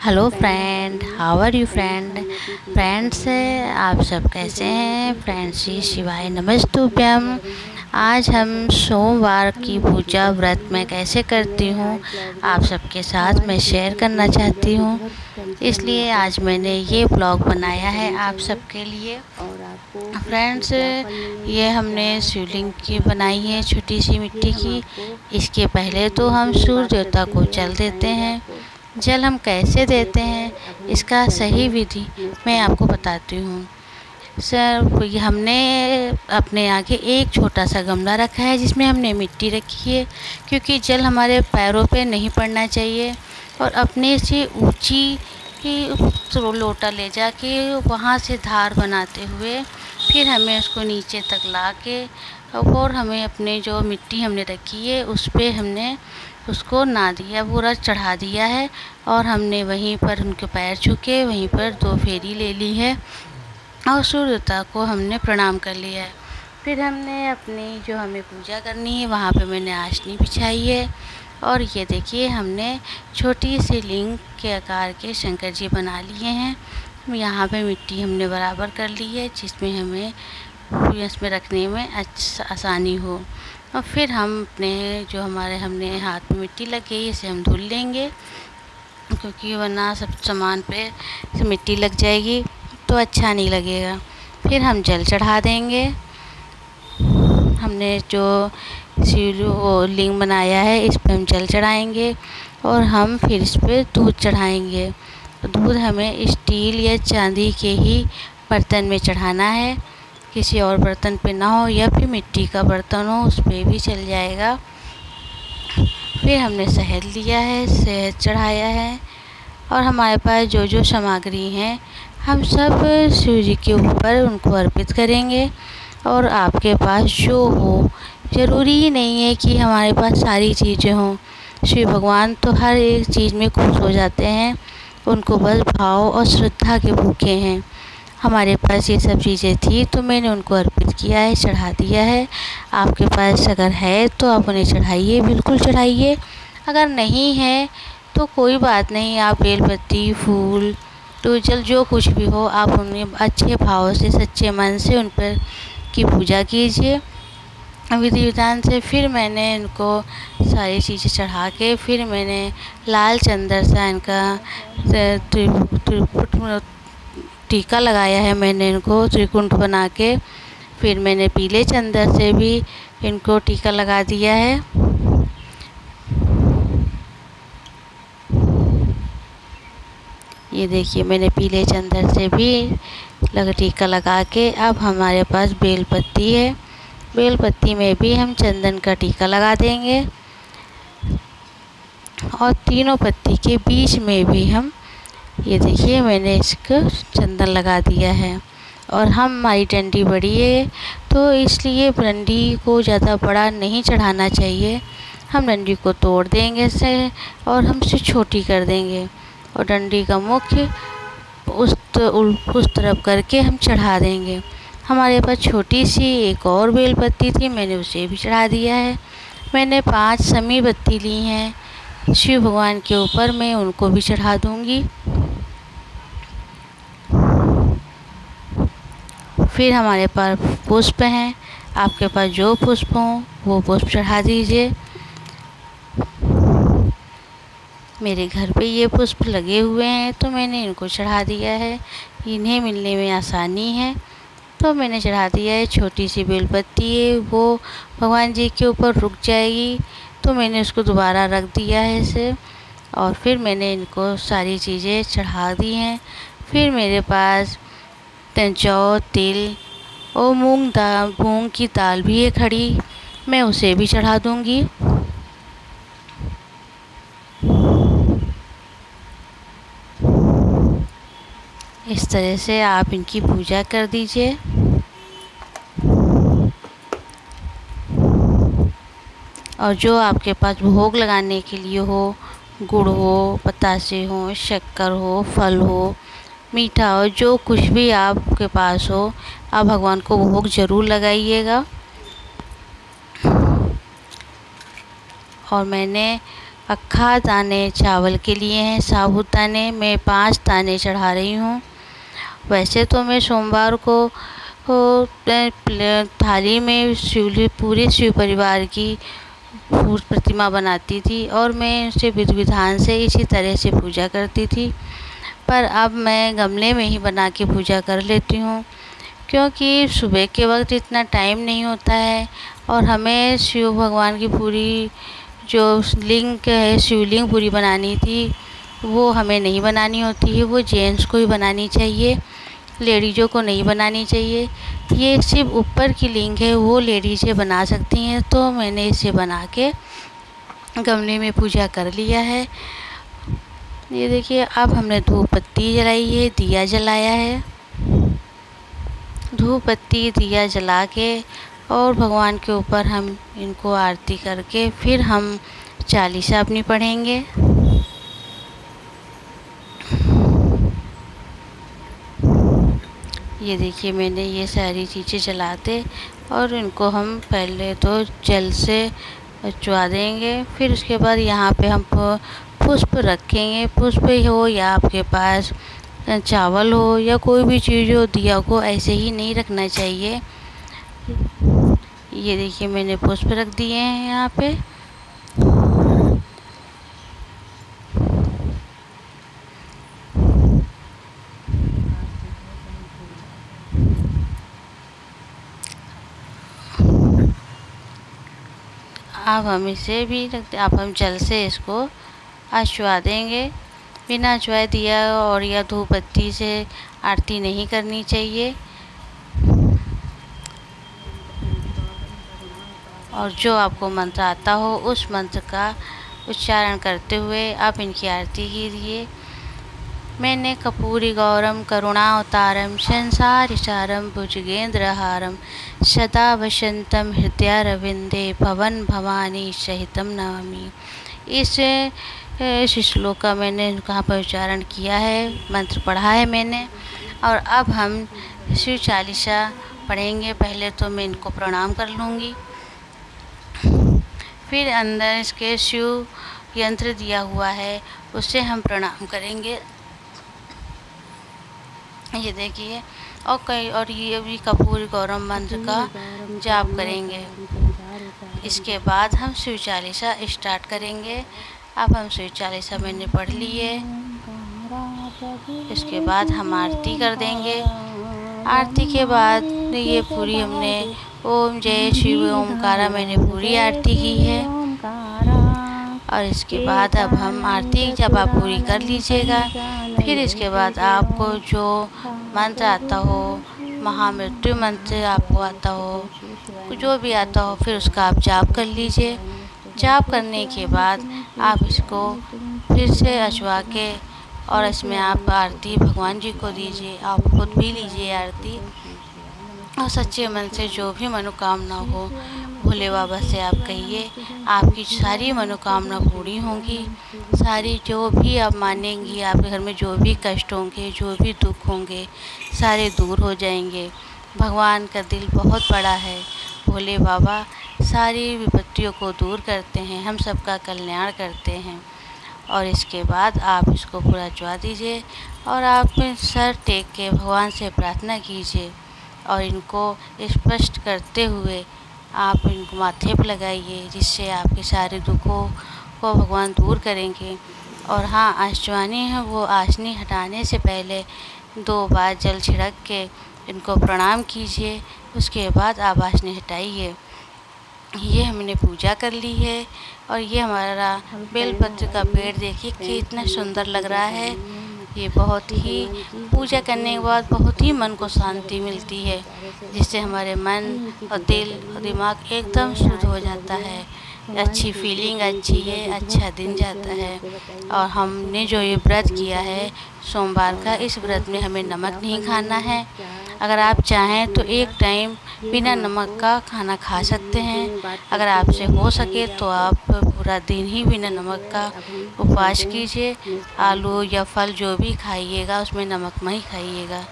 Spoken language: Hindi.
Hello friend, how are you friend. Friends, आप सब कैसे हैं। फ्रेंड्स, श्री शिवाय नमस्तुभ्यम। आज हम सोमवार की पूजा व्रत मैं कैसे करती हूँ आप सबके साथ मैं शेयर करना चाहती हूँ। इसलिए आज मैंने ये ब्लॉग बनाया है आप सबके लिए। फ्रेंड्स, ये हमने शिवलिंग की बनाई है छोटी सी मिट्टी की। इसके पहले तो हम सूर्य देवता को जल देते हैं। जल हम कैसे देते हैं इसका सही विधि मैं आपको बताती हूँ। सर, ये हमने अपने आगे एक छोटा सा गमला रखा है जिसमें हमने मिट्टी रखी है, क्योंकि जल हमारे पैरों पे नहीं पड़ना चाहिए। और अपने से ऊंची ही लोटा ले जाके वहाँ से धार बनाते हुए फिर हमें उसको नीचे तक ला के और हमें अपने जो मिट्टी हमने रखी है उस पर हमने उसको ना दिया, पूरा चढ़ा दिया है। और हमने वहीं पर उनके पैर छूके वहीं पर 2 फेरी ले ली है और सूर्य देवता को हमने प्रणाम कर लिया है। फिर हमने अपनी जो हमें पूजा करनी है वहाँ पे मैंने आसनी बिछाई है। और ये देखिए, हमने छोटी सी लिंग के आकार के शंकर जी बना लिए हैं। यहाँ पे मिट्टी हमने बराबर कर ली है जिसमें हमें इसमें रखने में आसानी हो। और फिर हम अपने जो हमारे हमने हाथ में मिट्टी लग गई इसे हम धुल लेंगे, क्योंकि वरना सब सामान पे मिट्टी लग जाएगी तो अच्छा नहीं लगेगा। फिर हम जल चढ़ा देंगे। हमने जो लिंग बनाया है इस पर हम जल चढ़ाएंगे और हम फिर इस पर दूध चढ़ाएंगे। दूध हमें स्टील या चांदी के ही बर्तन में चढ़ाना है, किसी और बर्तन पे ना हो, या फिर मिट्टी का बर्तन हो उस पर भी चल जाएगा। फिर हमने शहद लिया है, शहद चढ़ाया है। और हमारे पास जो जो सामग्री हैं हम सब शिव जी के ऊपर उनको अर्पित करेंगे। और आपके पास जो हो, ज़रूरी ही नहीं है कि हमारे पास सारी चीज़ें हों। शिव भगवान तो हर एक चीज़ में खुश हो जाते हैं, उनको बस भाव और श्रद्धा के भूखे हैं। हमारे पास ये सब चीज़ें थी तो मैंने उनको अर्पित किया है, चढ़ा दिया है। आपके पास अगर है तो आप उन्हें चढ़ाइए, बिल्कुल चढ़ाइए। अगर नहीं है तो कोई बात नहीं, आप बेलपत्ती, फूल, तो जल जो कुछ भी हो आप उन्हें अच्छे भाव से सच्चे मन से उन पर की पूजा कीजिए विधि विधान से। फिर मैंने इनको सारी चीज़ें चढ़ा के फिर मैंने लाल चंदन से इनका टीका लगाया है। मैंने इनको त्रिकुंड बना के फिर मैंने पीले चंदन से भी इनको टीका लगा दिया है। ये देखिए, मैंने पीले चंदन से भी टीका लगा के अब हमारे पास बेलपत्ती है। बेलपत्ती में भी हम चंदन का टीका लगा देंगे और तीनों पत्ती के बीच में भी हम, ये देखिए मैंने इसको चंदन लगा दिया है। और हमारी डंडी बड़ी है तो इसलिए डंडी को ज़्यादा बड़ा नहीं चढ़ाना चाहिए। हम डंडी को तोड़ देंगे से और हम इसे छोटी कर देंगे और डंडी का मुख्य उस तरफ करके हम चढ़ा देंगे। हमारे पास छोटी सी एक और बेलपत्ती थी, मैंने उसे भी चढ़ा दिया है। मैंने 5 समी बत्ती ली हैं शिव भगवान के ऊपर, मैं उनको भी चढ़ा दूँगी। फिर हमारे पास पुष्प हैं, आपके पास जो पुष्प हों वो पुष्प चढ़ा दीजिए। मेरे घर पे ये पुष्प लगे हुए हैं तो मैंने इनको चढ़ा दिया है, इन्हें मिलने में आसानी है तो मैंने चढ़ा दिया है। छोटी सी बेलपत्ती है वो भगवान जी के ऊपर रुक जाएगी तो मैंने उसको दोबारा रख दिया है इसे। और फिर मैंने इनको सारी चीज़ें चढ़ा दी हैं। फिर मेरे पास जौ, तिल और मूंग की दाल भी है खड़ी, मैं उसे भी चढ़ा दूँगी। इस तरह से आप इनकी पूजा कर दीजिए। और जो आपके पास भोग लगाने के लिए हो, गुड़ हो, बतासे हो, शक्कर हो, फल हो, मीठा हो, जो कुछ भी आपके पास हो आप भगवान को भोग ज़रूर लगाइएगा। और मैंने अक्खा दाने चावल के लिए हैं। साबुत दाने मैं 5 दाने चढ़ा रही हूँ। वैसे तो मैं सोमवार को थाली में पूरे शिव परिवार की प्रतिमा बनाती थी और मैं उसे विधि विधान से इसी तरह से पूजा करती थी। पर अब मैं गमले में ही बना के पूजा कर लेती हूँ, क्योंकि सुबह के वक्त इतना टाइम नहीं होता है और हमें शिव भगवान की पूरी जो लिंग है, शिवलिंग पूरी बनानी थी, वो हमें नहीं बनानी होती है। वो जेंट्स को ही बनानी चाहिए, लेडीज़ों को नहीं बनानी चाहिए। ये सिर्फ ऊपर की लिंग है, वो लेडीज़ें बना सकती हैं। तो मैंने इसे बना के गमले में पूजा कर लिया है। ये देखिए, अब हमने धूप बत्ती जलाई है, दिया जलाया है। धूप बत्ती दिया जला के और भगवान के ऊपर हम इनको आरती करके फिर हम चालीसा अपनी पढ़ेंगे। ये देखिए, मैंने ये सारी चीज़ें जलाते और इनको हम पहले तो जल से चुआ देंगे। फिर उसके बाद यहाँ पे हम पुष्प रखेंगे। पुष्प हो या आपके पास चावल हो या कोई भी चीज़ हो, दिया को ऐसे ही नहीं रखना चाहिए। ये देखिए, मैंने पुष्प रख दिए हैं यहाँ पे। अब हम इसे भी रखते, अब हम जल से इसको अछुआ देंगे। बिना अछुआए दिया और या धूप बत्ती से आरती नहीं करनी चाहिए। और जो आपको मंत्र आता हो उस मंत्र का उच्चारण करते हुए आप इनकी आरती कीजिए। मैंने कपूरी गौरम करुणावतारम संसारिसारम भुजगेंद्रहारम सदा वसंतम हृदयारविंदे भवन भवानी सहितम नमामि। इस श्लोक का मैंने कहाँ पर उच्चारण किया है, मंत्र पढ़ा है मैंने। और अब हम शिव चालीसा पढ़ेंगे। पहले तो मैं इनको प्रणाम कर लूँगी, फिर अंदर इसके शिव यंत्र दिया हुआ है उससे हम प्रणाम करेंगे। ये देखिए, और ये भी कपूर गौरम मंत्र का जाप करेंगे। इसके बाद हम शिव चालीसा स्टार्ट करेंगे। अब हम शिव चालीसा मैंने पढ़ ली है। इसके बाद हम आरती कर देंगे। आरती के बाद ये पूरी हमने ओम जय शिव ओमकारा मैंने पूरी आरती की है। और इसके बाद अब हम आरती जब आप पूरी कर लीजिएगा, फिर इसके बाद आपको जो मंत्र आता हो, महामृत्यु मंत्र आपको आता हो, जो भी आता हो, फिर उसका आप जाप कर लीजिए। जाप करने के बाद आप इसको फिर से अछवा के और इसमें आप आरती भगवान जी को दीजिए। आप खुद भी लीजिए आरती और सच्चे मन से जो भी मनोकामना हो भोले बाबा से आप कहिए, आपकी सारी मनोकामना पूरी होंगी। सारी जो भी आप मानेंगी, आपके घर में जो भी कष्ट होंगे, जो भी दुख होंगे, सारे दूर हो जाएंगे। भगवान का दिल बहुत बड़ा है। भोले बाबा सारी विपत्तियों को दूर करते हैं, हम सबका कल्याण करते हैं। और इसके बाद आप इसको पूरा चुआ दीजिए और आप सर टेक के भगवान से प्रार्थना कीजिए और इनको स्पष्ट करते हुए आप इनको माथे पर लगाइए, जिससे आपके सारे दुखों को भगवान दूर करेंगे। और हाँ, आशवानी है, वो आसनी हटाने से पहले 2 बार जल छिड़क के इनको प्रणाम कीजिए। उसके बाद आप आसनी हटाइए। ये हमने पूजा कर ली है। और ये हमारा बेलपत्र का पेड़ देखिए कितना सुंदर लग रहा है। ये बहुत ही पूजा करने के बाद बहुत ही मन को शांति मिलती है, जिससे हमारे मन और दिल और दिमाग एकदम शुद्ध हो जाता है। अच्छी फीलिंग अच्छी है, अच्छा दिन जाता है। और हमने जो ये व्रत किया है सोमवार का, इस व्रत में हमें नमक नहीं खाना है। अगर आप चाहें तो एक टाइम बिना नमक का खाना खा सकते हैं। अगर आपसे हो सके तो आप पूरा दिन ही बिना नमक का उपवास कीजिए। आलू या फल जो भी खाइएगा उसमें नमक नहीं खाइएगा।